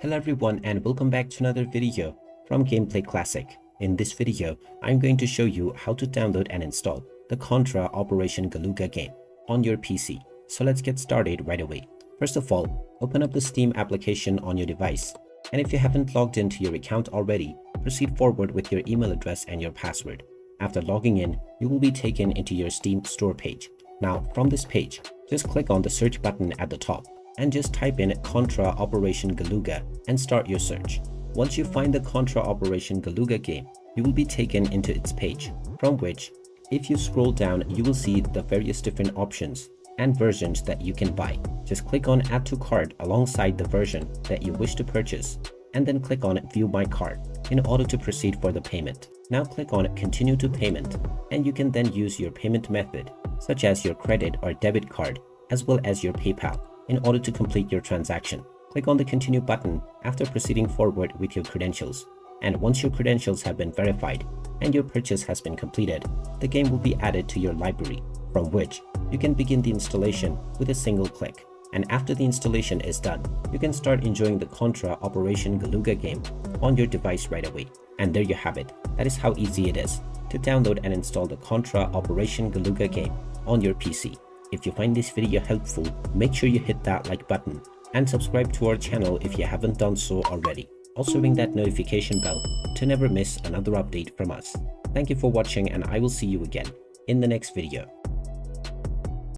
Hello everyone and welcome back to another video from Gameplay Classic. In this video, I'm going to show you how to download and install the Contra Operation Galuga game on your PC. So let's get started right away. First of all, open up the Steam application on your device. And if you haven't logged into your account already, proceed forward with your email address and your password. After logging in, you will be taken into your Steam store page. Now, from this page, just click on the search button at the top and just type in Contra Operation Galuga and start your search. Once you find the Contra Operation Galuga game, you will be taken into its page, from which, if you scroll down, you will see the various different options and versions that you can buy. Just click on Add to Cart alongside the version that you wish to purchase, and then click on View My Cart in order to proceed for the payment. Now click on Continue to Payment, and you can then use your payment method, such as your credit or debit card, as well as your PayPal, in order to complete your transaction. Click on the Continue button after proceeding forward with your credentials. And once your credentials have been verified and your purchase has been completed, the game will be added to your library, from which you can begin the installation with a single click. And after the installation is done, you can start enjoying the Contra Operation Galuga game on your device right away. And there you have it. That is how easy it is to download and install the Contra Operation Galuga game on your PC. If you find this video helpful, make sure you hit that like button and subscribe to our channel if you haven't done so already. Also ring that notification bell to never miss another update from us. Thank you for watching and I will see you again in the next video.